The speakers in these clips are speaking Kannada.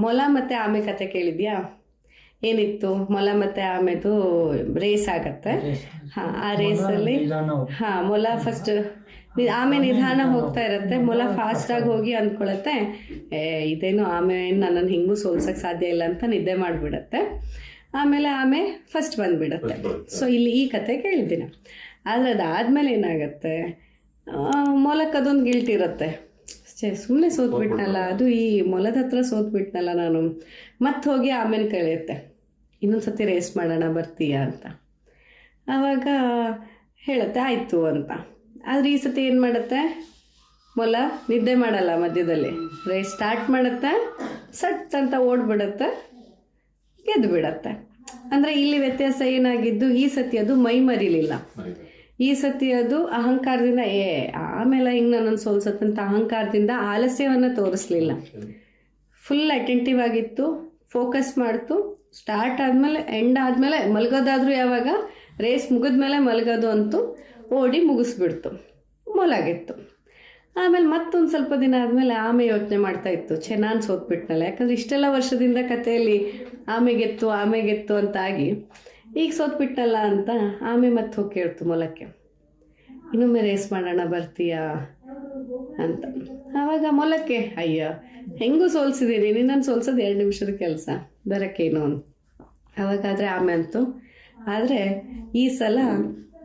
ಮೊಲ ಮತ್ತು ಆಮೆ ಕತೆ ಕೇಳಿದ್ಯಾ? ಏನಿತ್ತು, ಮೊಲ ಮತ್ತು ಆಮೆದು ರೇಸ್ ಆಗತ್ತೆ. ಹಾಂ, ಆ ರೇಸಲ್ಲಿ ಮೊಲ ಫಸ್ಟ್, ಆಮೆ ನಿಧಾನ ಹೋಗ್ತಾ ಇರುತ್ತೆ, ಮೊಲ ಫಾಸ್ಟಾಗಿ ಹೋಗಿ ಅಂದ್ಕೊಳತ್ತೆ ಇದೇನು ಆಮೆ ನನ್ನನ್ನು ಹಿಂಗೂ ಸೋಲ್ಸೋಕ್ಕೆ ಸಾಧ್ಯ ಇಲ್ಲ ಅಂತ ನಿದ್ದೆ ಮಾಡಿಬಿಡತ್ತೆ. ಆಮೇಲೆ ಆಮೆ ಫಸ್ಟ್ ಬಂದುಬಿಡತ್ತೆ. ಸೊ ಇಲ್ಲಿ ಈ ಕತೆ ಕೇಳಿದ್ದೀನಿ. ಆದರೆ ಅದಾದಮೇಲೆ ಏನಾಗುತ್ತೆ, ಮೊಲಕ್ಕೆ ಅದೊಂದು ಗಿಲ್ಟ್ ಇರುತ್ತೆ, ಸುಮ್ಮನೆ ಸೋತ್ಬಿಟ್ನಲ್ಲ, ಅದು ಈ ಮೊಲದ ಹತ್ರ ಸೋತ್ಬಿಟ್ನಲ್ಲ ನಾನು. ಮತ್ತೆ ಹೋಗಿ ಆಮೇಲೆ ಕಳೆಯುತ್ತೆ, ಇನ್ನೊಂದು ಸತಿ ರೇಸ್ ಮಾಡೋಣ ಬರ್ತೀಯಾ ಅಂತ. ಆವಾಗ ಹೇಳುತ್ತೆ ಆಯಿತು ಅಂತ. ಆದರೆ ಈ ಸತಿ ಏನು ಮಾಡುತ್ತೆ, ಮೊಲ ನಿದ್ದೆ ಮಾಡಲ್ಲ, ಮಧ್ಯದಲ್ಲಿ ರೇಸ್ ಸ್ಟಾರ್ಟ್ ಮಾಡುತ್ತೆ, ಸಟ್ ಅಂತ ಓಡ್ಬಿಡುತ್ತೆ, ಗೆದ್ದು ಬಿಡತ್ತೆ. ಅಂದರೆ ಇಲ್ಲಿ ವ್ಯತ್ಯಾಸ ಏನಾಗಿದ್ದು, ಈ ಸತಿ ಅದು ಮೈ ಮರಿಲಿಲ್ಲ, ಈ ಸತಿ ಅದು ಅಹಂಕಾರದಿಂದ ಆಮೇಲೆ ಹಿಂಗೆ ನನ್ನನ್ನು ಸೋಲ್ಸತ್ತಂತ ಅಹಂಕಾರದಿಂದ ಆಲಸ್ಯವನ್ನು ತೋರಿಸ್ಲಿಲ್ಲ. ಫುಲ್ ಅಟೆಂಟಿವ್ ಆಗಿತ್ತು, ಫೋಕಸ್ ಮಾಡ್ತು. ಸ್ಟಾರ್ಟ್ ಆದಮೇಲೆ ಎಂಡ್ ಆದಮೇಲೆ ಮಲಗೋದಾದ್ರೂ ಯಾವಾಗ, ರೇಸ್ ಮುಗಿದ್ಮೇಲೆ ಮಲಗೋದು ಅಂತೂ ಓಡಿ ಮುಗಿಸ್ಬಿಡ್ತು, ಮೊಲಾಗಿತ್ತು. ಆಮೇಲೆ ಮತ್ತೊಂದು ಸ್ವಲ್ಪ ದಿನ ಆದಮೇಲೆ ಆಮೆ ಯೋಚನೆ ಮಾಡ್ತಾ ಇತ್ತು, ನಾನು ಸೋತ್ಬಿಟ್ನಲ್ಲ, ಯಾಕಂದರೆ ಇಷ್ಟೆಲ್ಲ ವರ್ಷದಿಂದ ಕಥೆಯಲ್ಲಿ ಆಮೆಗೆತ್ತು ಅಂತ ಆಗಿ ಈಗ ಸೋತ್ಬಿಟ್ಟಲ್ಲ ಅಂತ ಆಮೆ ಮತ್ತೆ ಹೋಗಿ ಕೇಳ್ತು ಮೊಲಕ್ಕೆ, ಇನ್ನೊಮ್ಮೆ ರೇಸ್ ಮಾಡೋಣ ಬರ್ತೀಯಾ ಅಂತ. ಆವಾಗ ಮೊಲಕ್ಕೆ ಅಯ್ಯ ಹೆಂಗೂ ಸೋಲ್ಸಿದ್ದೀನಿ, ನಿನ್ನನ್ನು ಸೋಲ್ಸೋದು 2 ನಿಮಿಷದ ಕೆಲಸ, ಬರೋಕ್ಕೇನು ಅಂತ. ಅವಾಗಾದರೆ ಆಮೆ ಅಂತು, ಆದರೆ ಈ ಸಲ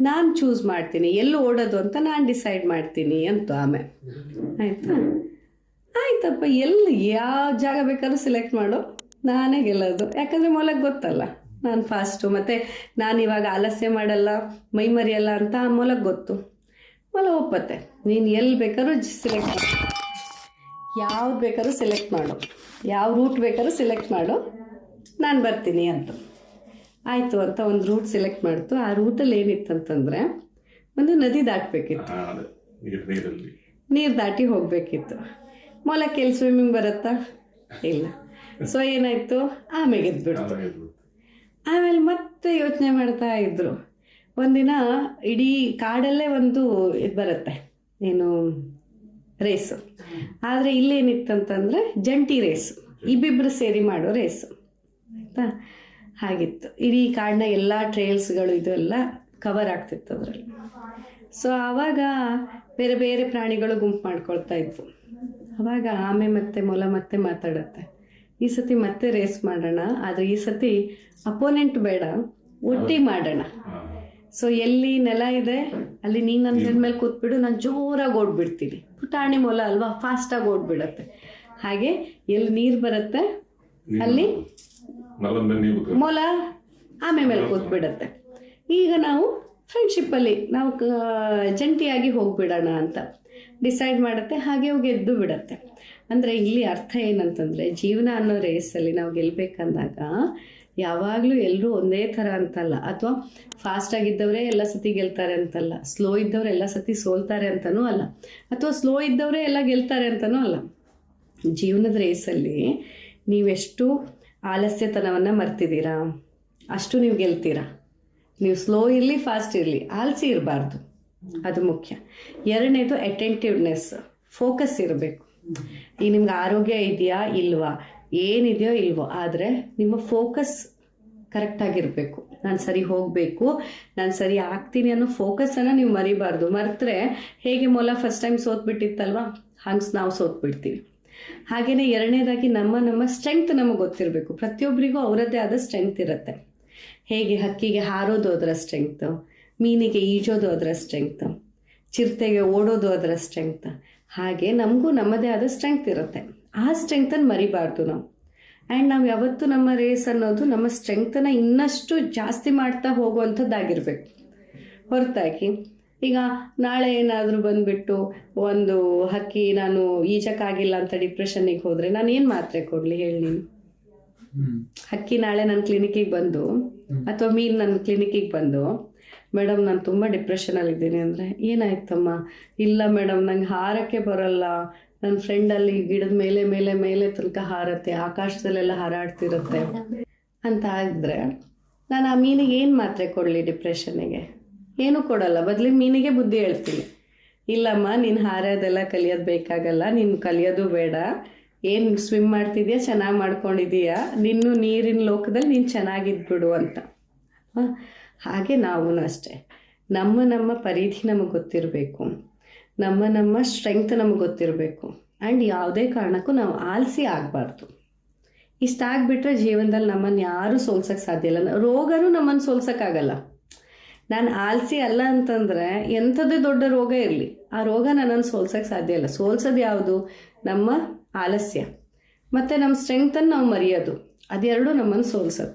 ನಾನು ಚೂಸ್ ಮಾಡ್ತೀನಿ ಎಲ್ಲಿ ಓಡೋದು ಅಂತ, ನಾನು ಡಿಸೈಡ್ ಮಾಡ್ತೀನಿ ಅಂತ ಆಮೆ. ಆಯ್ತಪ್ಪ, ಎಲ್ಲಿ ಯಾವ ಜಾಗ ಬೇಕಾದ್ರೂ ಸೆಲೆಕ್ಟ್ ಮಾಡು, ನಾನೇ ಗೆಲ್ಲೋದು. ಯಾಕಂದರೆ ಮೊಲಕ್ಕೆ ಗೊತ್ತಲ್ಲ ನಾನು ಫಾಸ್ಟು, ಮತ್ತು ನಾನು ಇವಾಗ ಆಲಸ್ಯ ಮಾಡಲ್ಲ, ಮೈ ಮರಿಯಲ್ಲ ಅಂತ ಆ ಮೊಲಕ್ಕೆ ಗೊತ್ತು. ಮೊಲ ಒಪ್ಪತ್ತೆ, ನೀನು ಎಲ್ಲಿ ಬೇಕಾದ್ರೂ ಸೆಲೆಕ್ಟ್ ಮಾಡು, ಯಾವ್ದು ಬೇಕಾದ್ರೂ ಸೆಲೆಕ್ಟ್ ಮಾಡು, ಯಾವ ರೂಟ್ ಬೇಕಾದ್ರೂ ಸೆಲೆಕ್ಟ್ ಮಾಡು, ನಾನು ಬರ್ತೀನಿ ಅಂತ. ಆಯಿತು ಅಂತ ಒಂದು ರೂಟ್ ಸೆಲೆಕ್ಟ್ ಮಾಡ್ತು. ಆ ರೂಟಲ್ಲಿ ಏನಿತ್ತಂತಂದರೆ ಒಂದು ನದಿ ದಾಟಬೇಕಿತ್ತು, ನೀರು ದಾಟಿ ಹೋಗಬೇಕಿತ್ತು. ಮೊಲಕ್ಕೆ ಎಲ್ಲಿ ಸ್ವಿಮ್ಮಿಂಗ್ ಬರುತ್ತಾ? ಇಲ್ಲ. ಸೊ ಏನಾಯಿತು, ಆಮೆಗೆ ಎದ್ಬಿಡ್ತು. ಆಮೇಲೆ ಮತ್ತೆ ಯೋಚನೆ ಮಾಡ್ತಾ ಇದ್ರು. ಒಂದಿನ ಇಡೀ ಕಾಡಲ್ಲೇ ಒಂದು ಇದು ಬರುತ್ತೆ, ಏನು ರೇಸು. ಆದರೆ ಇಲ್ಲೇನಿತ್ತಂತಂದರೆ ಜಂಟಿ ರೇಸು, ಇಬ್ಬಿಬ್ಬರು ಸೇರಿ ಮಾಡೋ ರೇಸು ಆಯಿತಾ. ಹಾಗಿತ್ತು, ಇಡೀ ಕಾಡಿನ ಎಲ್ಲ ಟ್ರೇಲ್ಸ್ಗಳು ಇದೆಲ್ಲ ಕವರ್ ಆಗ್ತಿತ್ತು ಅದರಲ್ಲಿ. ಸೊ ಆವಾಗ ಬೇರೆ ಬೇರೆ ಪ್ರಾಣಿಗಳು ಗುಂಪು ಮಾಡ್ಕೊಳ್ತಾ ಇದ್ವು. ಆವಾಗ ಆಮೆ ಮತ್ತು ಮೊಲ ಮತ್ತೆ ಮಾತಾಡುತ್ತೆ, ಈ ಸತಿ ಮತ್ತೆ ರೇಸ್ ಮಾಡೋಣ, ಆದರೆ ಈ ಸತಿ ಅಪೋನೆಂಟ್ ಬೇಡ, ಒಟ್ಟಿಗೆ ಮಾಡೋಣ. ಸೊ ಎಲ್ಲಿ ನೆಲ ಇದೆ ಅಲ್ಲಿ ನೀನು ನನ್ನ ಹೆಣ್ಣು ಮೇಲೆ ಕೂತ್ಬಿಡು, ನಾನು ಜೋರಾಗಿ ಓಡ್ಬಿಡ್ತೀನಿ. ಪುಟಾಣಿ ಮೊಲ ಅಲ್ವಾ, ಫಾಸ್ಟಾಗಿ ಓಡ್ಬಿಡತ್ತೆ. ಹಾಗೆ ಎಲ್ಲಿ ನೀರು ಬರುತ್ತೆ ಅಲ್ಲಿ ಮೊಲ ಆಮೆ ಮೇಲೆ ಕೂತ್ಬಿಡತ್ತೆ. ಈಗ ನಾವು ಫ್ರೆಂಡ್ಶಿಪ್ಪಲ್ಲಿ ನಾವು ಜಂಟಿಯಾಗಿ ಹೋಗ್ಬಿಡೋಣ ಅಂತ ಡಿಸೈಡ್ ಮಾಡುತ್ತೆ. ಹಾಗೆ ಹೋಗಿ ಎದ್ದು ಬಿಡತ್ತೆ. ಅಂದರೆ ಇಲ್ಲಿ ಅರ್ಥ ಏನಂತಂದರೆ, ಜೀವನ ಅನ್ನೋ ರೇಸಲ್ಲಿ ನಾವು ಗೆಲ್ಲಬೇಕಂದಾಗ ಯಾವಾಗಲೂ ಎಲ್ಲರೂ ಒಂದೇ ಥರ ಅಂತಲ್ಲ, ಅಥವಾ ಫಾಸ್ಟಾಗಿದ್ದವರೇ ಎಲ್ಲ ಸತಿ ಗೆಲ್ತಾರೆ ಅಂತಲ್ಲ, ಸ್ಲೋ ಇದ್ದವ್ರು ಎಲ್ಲ ಸತಿ ಸೋಲ್ತಾರೆ ಅಂತನೂ ಅಲ್ಲ, ಅಥವಾ ಸ್ಲೋ ಇದ್ದವರೇ ಎಲ್ಲ ಗೆಲ್ತಾರೆ ಅಂತನೂ ಅಲ್ಲ. ಜೀವನದ ರೇಸಲ್ಲಿ ನೀವೆಷ್ಟು ಆಲಸ್ಯತನವನ್ನು ಮರ್ತಿದ್ದೀರಾ ಅಷ್ಟು ನೀವು ಗೆಲ್ತೀರಾ. ನೀವು ಸ್ಲೋ ಇರಲಿ ಫಾಸ್ಟ್ ಇರಲಿ, ಆಲಸಿ ಇರಬಾರ್ದು, ಅದು ಮುಖ್ಯ. ಎರಡನೇದು ಅಟೆಂಟಿವ್ನೆಸ್, ಫೋಕಸ್ ಇರಬೇಕು. ಈಗ ನಿಮ್ಗೆ ಆರೋಗ್ಯ ಇದೆಯಾ ಇಲ್ವಾ, ಏನಿದೆಯೋ ಇಲ್ವೋ, ಆದರೆ ನಿಮ್ಮ ಫೋಕಸ್ ಕರೆಕ್ಟಾಗಿರಬೇಕು. ನಾನು ಸರಿ ಹೋಗಬೇಕು, ನಾನು ಸರಿ ಆಗ್ತೀನಿ ಅನ್ನೋ ಫೋಕಸನ್ನು ನೀವು ಮರಿಬಾರ್ದು. ಮರೆತರೆ ಹೇಗೆ ಮೊಲ ಫಸ್ಟ್ ಟೈಮ್ ಸೋತ್ಬಿಟ್ಟಿತ್ತಲ್ವ, ಹಂಗೆ ನಾವು ಸೋತ್ಬಿಡ್ತೀವಿ. ಹಾಗೆಯೇ ಎರಡನೇದಾಗಿ ನಮ್ಮ ಸ್ಟ್ರೆಂಗ್ತ್ ನಮಗೆ ಗೊತ್ತಿರಬೇಕು. ಪ್ರತಿಯೊಬ್ಬರಿಗೂ ಅವರದ್ದೇ ಆದ ಸ್ಟ್ರೆಂಗ್ತ್ ಇರುತ್ತೆ. ಹೇಗೆ ಹಕ್ಕಿಗೆ ಹಾರೋದು ಅದರ ಸ್ಟ್ರೆಂಗ್ತು, ಮೀನಿಗೆ ಈಜೋದು ಅದರ ಸ್ಟ್ರೆಂಗ್ತು, ಚಿರತೆಗೆ ಓಡೋದು ಅದರ ಸ್ಟ್ರೆಂಗ್ತ್, ಹಾಗೆ ನಮಗೂ ನಮ್ಮದೇ ಆದ ಸ್ಟ್ರೆಂಗ್ತ್ ಇರುತ್ತೆ. ಆ ಸ್ಟ್ರೆಂಗ್ತನ್ನು ಮರಿಬಾರ್ದು ನಾವು. ಆ್ಯಂಡ್ ನಾವು ಯಾವತ್ತೂ ನಮ್ಮ ರೇಸ್ ಅನ್ನೋದು ನಮ್ಮ ಸ್ಟ್ರೆಂಗ್ತನ್ನು ಇನ್ನಷ್ಟು ಜಾಸ್ತಿ ಮಾಡ್ತಾ ಹೋಗುವಂಥದ್ದಾಗಿರಬೇಕು. ಹೊರತಾಗಿ ಈಗ ನಾಳೆ ಏನಾದರೂ ಬಂದುಬಿಟ್ಟು ಒಂದು ಹಕ್ಕಿ ನಾನು ಈಜಕ್ಕಾಗಿಲ್ಲ ಅಂತ ಡಿಪ್ರೆಷನ್ನಿಗೆ ಹೋದರೆ ನಾನು ಏನು ಮಾತ್ರೆ ಕೊಡಲಿ ಹೇಳಿ ನೀನು? ಹಕ್ಕಿ ನಾಳೆ ನನ್ನ ಕ್ಲಿನಿಕ್ಕಿಗೆ ಬಂದು, ಅಥವಾ ಮೀನು ನನ್ನ ಕ್ಲಿನಿಕ್ಕಿಗೆ ಬಂದು, ಮೇಡಮ್ ನಾನು ತುಂಬ ಡಿಪ್ರೆಷನಲ್ಲಿದ್ದೀನಿ ಅಂದರೆ, ಏನಾಯ್ತಮ್ಮ? ಇಲ್ಲ ಮೇಡಮ್ ನಂಗೆ ಹಾರಕ್ಕೆ ಬರಲ್ಲ, ನನ್ನ ಫ್ರೆಂಡಲ್ಲಿ ಗಿಡದ ಮೇಲೆ ಮೇಲೆ ಮೇಲೆ ತನಕ ಹಾರತ್ತೆ, ಆಕಾಶದಲ್ಲೆಲ್ಲ ಹಾರಾಡ್ತಿರುತ್ತೆ ಅಂತ ಆಗಿದ್ರೆ ನಾನು ಆ ಮೀನಿಗೆ ಏನು ಮಾತ್ರೆ ಕೊಡಲಿ ಡಿಪ್ರೆಷನ್ನಿಗೆ? ಏನೂ ಕೊಡಲ್ಲ. ಬದಲಿಗೆ ಮೀನಿಗೆ ಬುದ್ಧಿ ಹೇಳ್ತೀನಿ, ಇಲ್ಲಮ್ಮ ನೀನು ಹಾರೋದೆಲ್ಲ ಕಲಿಯೋದು ಬೇಕಾಗಲ್ಲ, ನೀನು ಕಲಿಯೋದು ಬೇಡ, ಏನು ಸ್ವಿಮ್ ಮಾಡ್ತಿದ್ಯಾ, ಚೆನ್ನಾಗಿ ಮಾಡ್ಕೊಂಡಿದೀಯಾ, ನಿನ್ನೂ ನೀರಿನ ಲೋಕದಲ್ಲಿ ನೀನು ಚೆನ್ನಾಗಿದ್ಬಿಡು ಅಂತ. ಹಾಗೆ ನಾವೂ ಅಷ್ಟೇ, ನಮ್ಮ ಪರಿಧಿ ನಮಗೆ ಗೊತ್ತಿರಬೇಕು, ನಮ್ಮ ಸ್ಟ್ರೆಂಗ್ತ್ ನಮಗೆ ಗೊತ್ತಿರಬೇಕು. ಆ್ಯಂಡ್ ಯಾವುದೇ ಕಾರಣಕ್ಕೂ ನಾವು ಆಲಸಿ ಆಗಬಾರ್ದು. ಇಷ್ಟಾಗ್ಬಿಟ್ರೆ ಜೀವನದಲ್ಲಿ ನಮ್ಮನ್ನು ಯಾರೂ ಸೋಲ್ಸೋಕ್ಕೆ ಸಾಧ್ಯ ಇಲ್ಲ. ರೋಗನೂ ನಮ್ಮನ್ನು ಸೋಲ್ಸೋಕ್ಕಾಗಲ್ಲ. ನಾನು ಆಲಸಿ ಅಲ್ಲ ಅಂತಂದರೆ ಎಂಥದೇ ದೊಡ್ಡ ರೋಗ ಇರಲಿ, ಆ ರೋಗ ನನ್ನನ್ನು ಸೋಲ್ಸೋಕ್ಕೆ ಸಾಧ್ಯ ಇಲ್ಲ. ಸೋಲ್ಸೋದು ಯಾವುದು? ನಮ್ಮ ಆಲಸ್ಯ ಮತ್ತು ನಮ್ಮ ಸ್ಟ್ರೆಂಗ್ತನ್ನು ನಾವು ಮರೆಯೋದು, ಅದೆರಡೂ ನಮ್ಮನ್ನು ಸೋಲ್ಸೋದು.